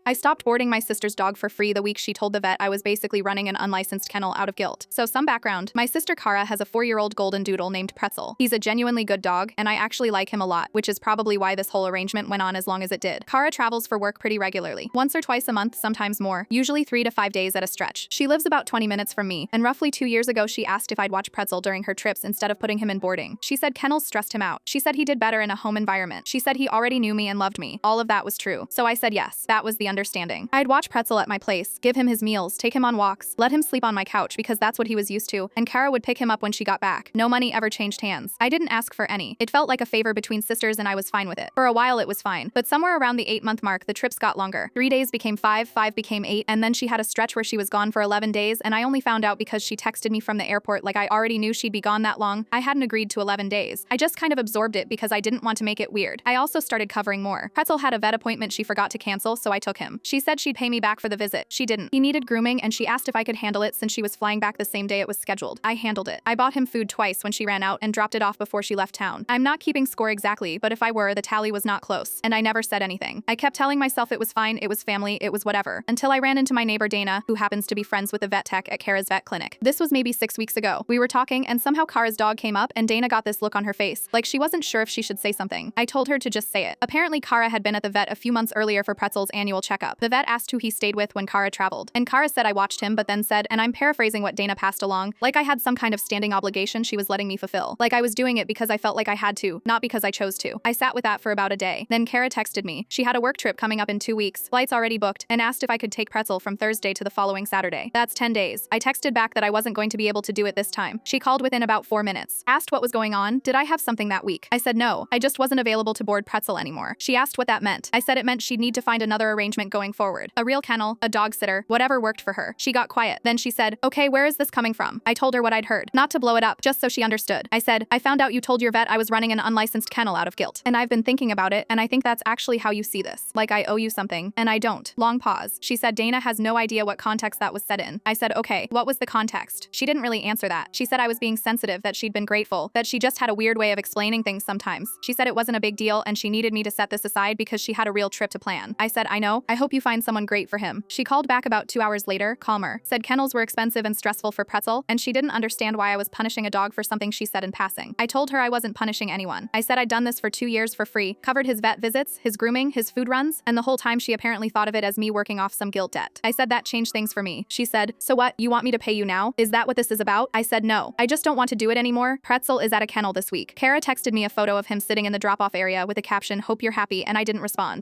I stopped boarding my sister's dog for free the week she told the vet I was basically running an unlicensed kennel out of guilt. So some background. My sister Kara has a 4-year-old golden doodle named Pretzel. He's a genuinely good dog, and I actually like him a lot, which is probably why this whole arrangement went on as long as it did. Kara travels for work pretty regularly. Once or twice a month, sometimes more. Usually 3 to 5 days at a stretch. She lives about 20 minutes from me, and roughly 2 years ago she asked if I'd watch Pretzel during her trips instead of putting him in boarding. She said kennels stressed him out. She said he did better in a home environment. She said he already knew me and loved me. All of that was true. So I said yes. That was the understanding. I'd watch Pretzel at my place, give him his meals, take him on walks, let him sleep on my couch because that's what he was used to, and Kara would pick him up when she got back. No money ever changed hands. I didn't ask for any. It felt like a favor between sisters and I was fine with it. For a while it was fine, but somewhere around the 8-month mark the trips got longer. 3 days became 5, 5 became 8, and then she had a stretch where she was gone for 11 days, and I only found out because she texted me from the airport like I already knew she'd be gone that long. I hadn't agreed to 11 days. I just kind of absorbed it because I didn't want to make it weird. I also started covering more. Pretzel had a vet appointment she forgot to cancel, so I took him. She said she'd pay me back for the visit. She didn't. He needed grooming and she asked if I could handle it since she was flying back the same day it was scheduled. I handled it. I bought him food twice when she ran out and dropped it off before she left town. I'm not keeping score exactly, but if I were, the tally was not close. And I never said anything. I kept telling myself it was fine, it was family, it was whatever. Until I ran into my neighbor Dana, who happens to be friends with the vet tech at Kara's vet clinic. This was maybe 6 weeks ago. We were talking and somehow Kara's dog came up and Dana got this look on her face, like she wasn't sure if she should say something. I told her to just say it. Apparently Kara had been at the vet a few months earlier for Pretzel's annual checkup. The vet asked who he stayed with when Kara traveled, and Kara said I watched him but then said, and I'm paraphrasing what Dana passed along, like I had some kind of standing obligation she was letting me fulfill. Like I was doing it because I felt like I had to, not because I chose to. I sat with that for about a day. Then Kara texted me. She had a work trip coming up in 2 weeks, flights already booked, and asked if I could take Pretzel from Thursday to the following Saturday. That's 10 days. I texted back that I wasn't going to be able to do it this time. She called within about 4 minutes. Asked what was going on. Did I have something that week? I said no. I just wasn't available to board Pretzel anymore. She asked what that meant. I said it meant she'd need to find another arrangement going forward. A real kennel, a dog sitter, whatever worked for her. She got quiet. Then she said, okay, where is this coming from? I told her what I'd heard. Not to blow it up, just so she understood. I said, I found out you told your vet I was running an unlicensed kennel out of guilt. And I've been thinking about it, and I think that's actually how you see this. Like I owe you something, and I don't. Long pause. She said Dana has no idea what context that was said in. I said, okay, what was the context? She didn't really answer that. She said I was being sensitive, that she'd been grateful, that she just had a weird way of explaining things sometimes. She said it wasn't a big deal and she needed me to set this aside because she had a real trip to plan. I said, I know. I hope you find someone great for him. She called back about 2 hours later, calmer, said kennels were expensive and stressful for Pretzel, and she didn't understand why I was punishing a dog for something she said in passing. I told her I wasn't punishing anyone. I said I'd done this for 2 years for free, covered his vet visits, his grooming, his food runs, and the whole time she apparently thought of it as me working off some guilt debt. I said that changed things for me. She said, so what, you want me to pay you now? Is that what this is about? I said no. I just don't want to do it anymore. Pretzel is at a kennel this week. Kara texted me a photo of him sitting in the drop-off area with the caption, hope you're happy, and I didn't respond.